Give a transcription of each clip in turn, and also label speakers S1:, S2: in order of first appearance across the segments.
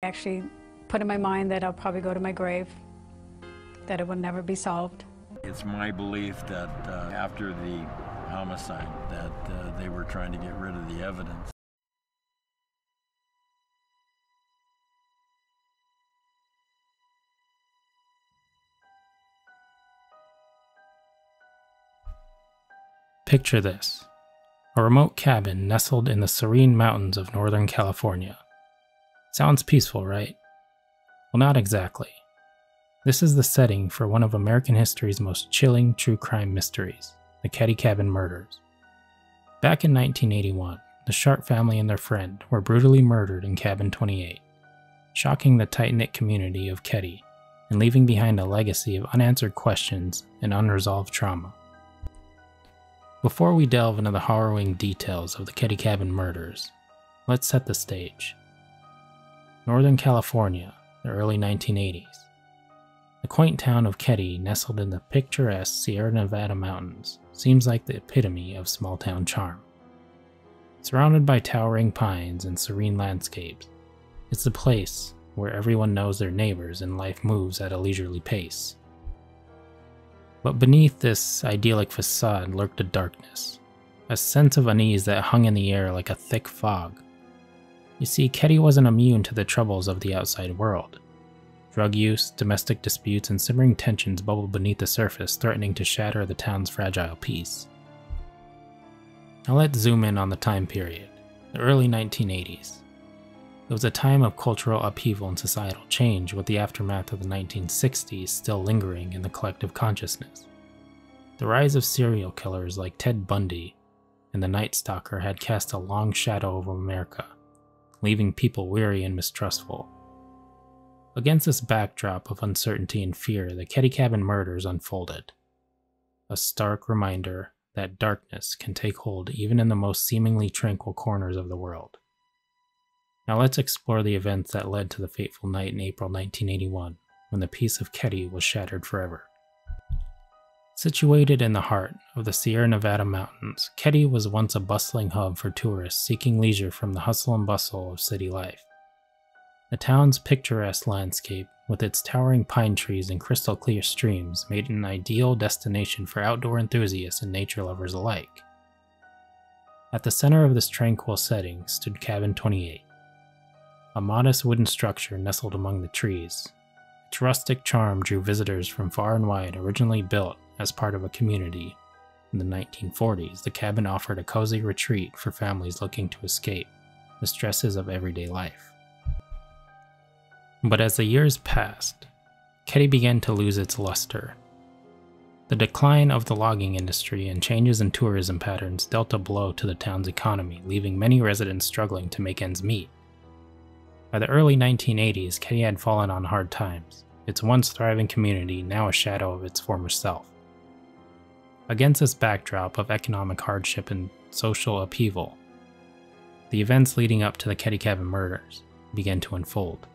S1: I actually put in my mind that I'll probably go to my grave, that it will never be solved.
S2: It's my belief that after the homicide that they were trying to get rid of the evidence.
S3: Picture this: a remote cabin nestled in the serene mountains of Northern California. Sounds peaceful, right? Well, not exactly. This is the setting for one of American history's most chilling true crime mysteries, the Keddie Cabin Murders. Back in 1981, the Sharp family and their friend were brutally murdered in Cabin 28, shocking the tight-knit community of Keddie and leaving behind a legacy of unanswered questions and unresolved trauma. Before we delve into the harrowing details of the Keddie Cabin Murders, let's set the stage. Northern California, the early 1980s. The quaint town of Keddie, nestled in the picturesque Sierra Nevada mountains, seems like the epitome of small-town charm. Surrounded by towering pines and serene landscapes, it's a place where everyone knows their neighbors and life moves at a leisurely pace. But beneath this idyllic facade lurked a darkness, a sense of unease that hung in the air like a thick fog. You see, Keddie wasn't immune to the troubles of the outside world. Drug use, domestic disputes, and simmering tensions bubbled beneath the surface, threatening to shatter the town's fragile peace. Now let's zoom in on the time period, the early 1980s. It was a time of cultural upheaval and societal change, with the aftermath of the 1960s still lingering in the collective consciousness. The rise of serial killers like Ted Bundy and the Night Stalker had cast a long shadow over America, leaving people weary and mistrustful. Against this backdrop of uncertainty and fear, the Keddie Cabin Murders unfolded. A stark reminder that darkness can take hold even in the most seemingly tranquil corners of the world. Now let's explore the events that led to the fateful night in April 1981, when the peace of Keddie was shattered forever. Situated in the heart of the Sierra Nevada mountains, Keddie was once a bustling hub for tourists seeking leisure from the hustle and bustle of city life. The town's picturesque landscape, with its towering pine trees and crystal clear streams, made it an ideal destination for outdoor enthusiasts and nature lovers alike. At the center of this tranquil setting stood Cabin 28, a modest wooden structure nestled among the trees. Its rustic charm drew visitors from far and wide. Originally built as part of a community in the 1940s, the cabin offered a cozy retreat for families looking to escape the stresses of everyday life. But as the years passed, Keddie began to lose its luster. The decline of the logging industry and changes in tourism patterns dealt a blow to the town's economy, leaving many residents struggling to make ends meet. By the early 1980s, Keddie had fallen on hard times, its once thriving community now a shadow of its former self. Against this backdrop of economic hardship and social upheaval, the events leading up to the Keddie Cabin Murders began to unfold.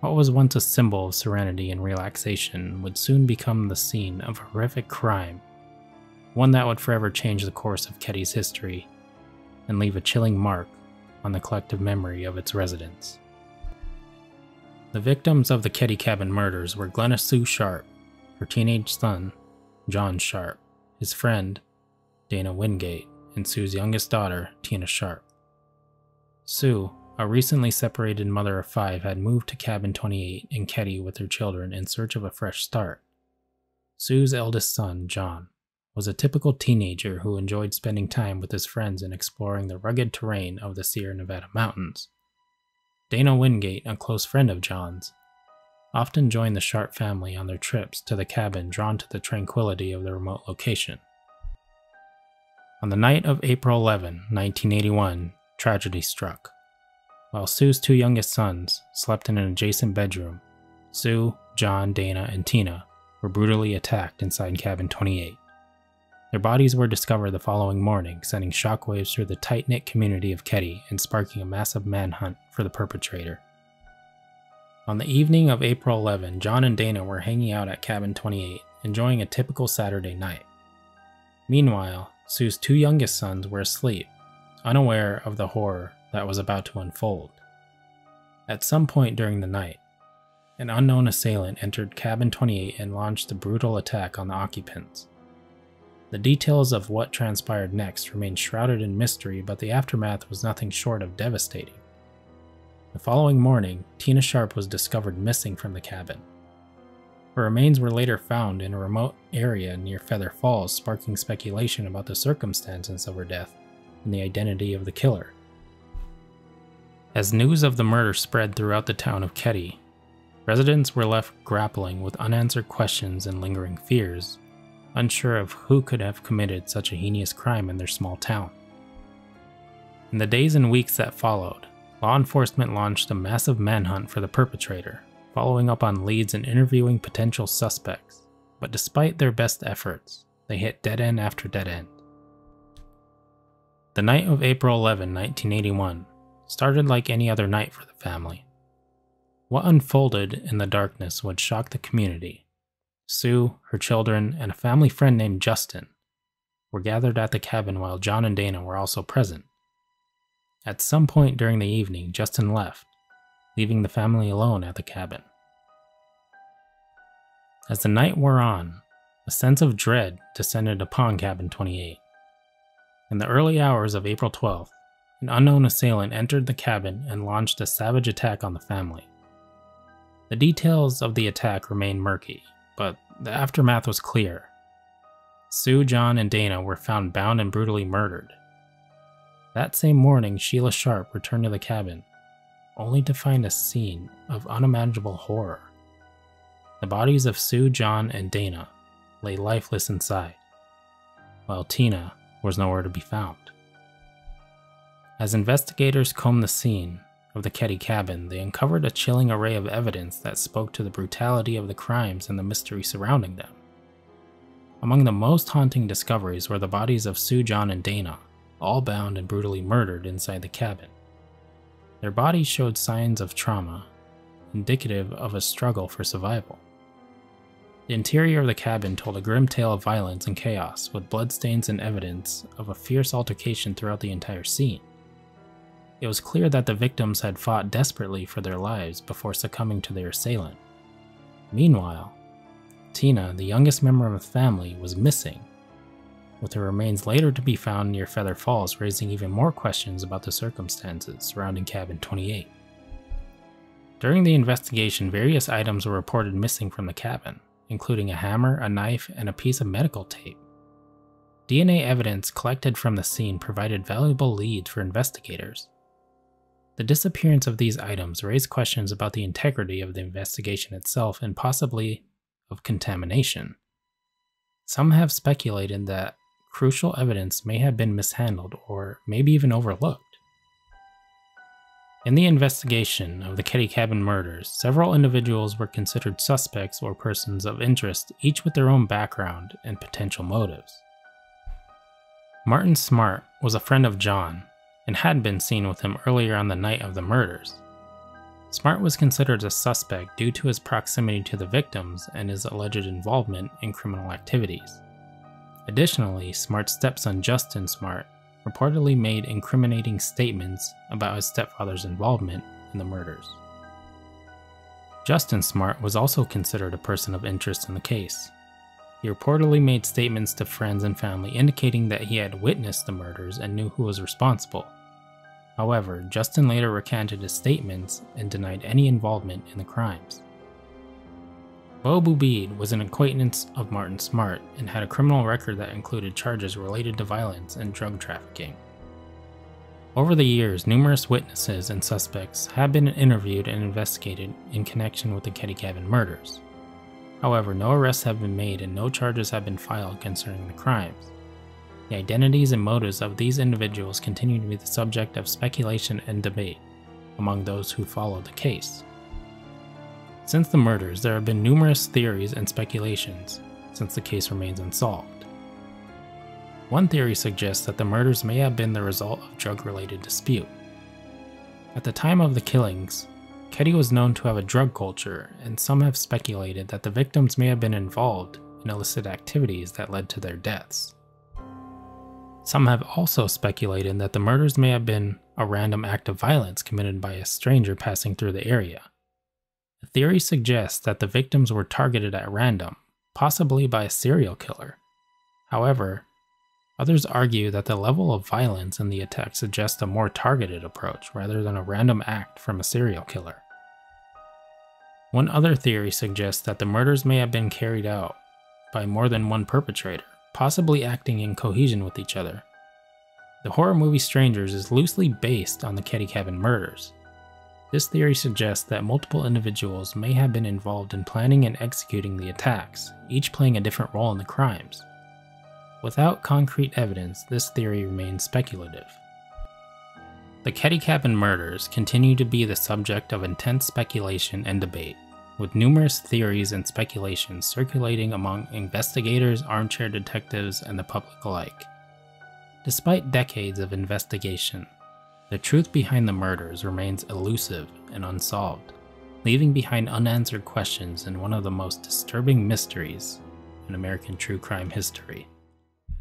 S3: What was once a symbol of serenity and relaxation would soon become the scene of horrific crime, one that would forever change the course of Keddie's history and leave a chilling mark on the collective memory of its residents. The victims of the Keddie Cabin Murders were Glenna Sue Sharp, her teenage son, John Sharp, his friend, Dana Wingate, and Sue's youngest daughter, Tina Sharp. Sue, a recently separated mother of 5, had moved to Cabin 28 in Keddie with her children in search of a fresh start. Sue's eldest son, John, was a typical teenager who enjoyed spending time with his friends and exploring the rugged terrain of the Sierra Nevada mountains. Dana Wingate, a close friend of John's, often joined the Sharp family on their trips to the cabin, drawn to the tranquility of the remote location. On the night of April 11, 1981, tragedy struck. While Sue's 2 youngest sons slept in an adjacent bedroom, Sue, John, Dana, and Tina were brutally attacked inside Cabin 28. Their bodies were discovered the following morning, sending shockwaves through the tight-knit community of Keddie and sparking a massive manhunt for the perpetrator. On the evening of April 11, John and Dana were hanging out at Cabin 28, enjoying a typical Saturday night. Meanwhile, Sue's 2 youngest sons were asleep, unaware of the horror that was about to unfold. At some point during the night, an unknown assailant entered Cabin 28 and launched a brutal attack on the occupants. The details of what transpired next remain shrouded in mystery, but the aftermath was nothing short of devastating. The following morning, Tina Sharp was discovered missing from the cabin. Her remains were later found in a remote area near Feather Falls, sparking speculation about the circumstances of her death and the identity of the killer. As news of the murder spread throughout the town of Keddie, residents were left grappling with unanswered questions and lingering fears, unsure of who could have committed such a heinous crime in their small town. In the days and weeks that followed, law enforcement launched a massive manhunt for the perpetrator, following up on leads and interviewing potential suspects, but despite their best efforts, they hit dead end after dead end. The night of April 11, 1981, started like any other night for the family. What unfolded in the darkness would shock the community. Sue, her children, and a family friend named Justin were gathered at the cabin while John and Dana were also present. At some point during the evening, Justin left, leaving the family alone at the cabin. As the night wore on, a sense of dread descended upon Cabin 28. In the early hours of April 12th, an unknown assailant entered the cabin and launched a savage attack on the family. The details of the attack remain murky, but the aftermath was clear. Sue, John, and Dana were found bound and brutally murdered. That same morning, Sheila Sharp returned to the cabin, only to find a scene of unimaginable horror. The bodies of Sue, John, and Dana lay lifeless inside, while Tina was nowhere to be found. As investigators combed the scene of the Keddie cabin, they uncovered a chilling array of evidence that spoke to the brutality of the crimes and the mystery surrounding them. Among the most haunting discoveries were the bodies of Sue, John, and Dana, all bound and brutally murdered inside the cabin. Their bodies showed signs of trauma, indicative of a struggle for survival. The interior of the cabin told a grim tale of violence and chaos, with bloodstains and evidence of a fierce altercation throughout the entire scene. It was clear that the victims had fought desperately for their lives before succumbing to their assailant. Meanwhile, Tina, the youngest member of the family, was missing, with her remains later to be found near Feather Falls, raising even more questions about the circumstances surrounding Cabin 28. During the investigation, various items were reported missing from the cabin, including a hammer, a knife, and a piece of medical tape. DNA evidence collected from the scene provided valuable leads for investigators. The disappearance of these items raised questions about the integrity of the investigation itself and possibly of contamination. Some have speculated that crucial evidence may have been mishandled or maybe even overlooked. In the investigation of the Keddie Cabin Murders, several individuals were considered suspects or persons of interest, each with their own background and potential motives. Martin Smart was a friend of John and had been seen with him earlier on the night of the murders. Smart was considered a suspect due to his proximity to the victims and his alleged involvement in criminal activities. Additionally, Smart's stepson Justin Smart reportedly made incriminating statements about his stepfather's involvement in the murders. Justin Smart was also considered a person of interest in the case. He reportedly made statements to friends and family indicating that he had witnessed the murders and knew who was responsible. However, Justin later recanted his statements and denied any involvement in the crimes. Bo Bubid was an acquaintance of Martin Smart and had a criminal record that included charges related to violence and drug trafficking. Over the years, numerous witnesses and suspects have been interviewed and investigated in connection with the Keddie Cabin Murders. However, no arrests have been made and no charges have been filed concerning the crimes. The identities and motives of these individuals continue to be the subject of speculation and debate among those who follow the case. Since the murders, there have been numerous theories and speculations, since the case remains unsolved. One theory suggests that the murders may have been the result of drug-related dispute. At the time of the killings, Keddie was known to have a drug culture, and some have speculated that the victims may have been involved in illicit activities that led to their deaths. Some have also speculated that the murders may have been a random act of violence committed by a stranger passing through the area. The theory suggests that the victims were targeted at random, possibly by a serial killer. However, others argue that the level of violence in the attack suggests a more targeted approach rather than a random act from a serial killer. One other theory suggests that the murders may have been carried out by more than one perpetrator, possibly acting in cohesion with each other. The horror movie Strangers is loosely based on the Keddie Cabin Murders. This theory suggests that multiple individuals may have been involved in planning and executing the attacks, each playing a different role in the crimes. Without concrete evidence, this theory remains speculative. The Keddie Cabin Murders continue to be the subject of intense speculation and debate, with numerous theories and speculations circulating among investigators, armchair detectives, and the public alike. Despite decades of investigation, the truth behind the murders remains elusive and unsolved, leaving behind unanswered questions and one of the most disturbing mysteries in American true crime history.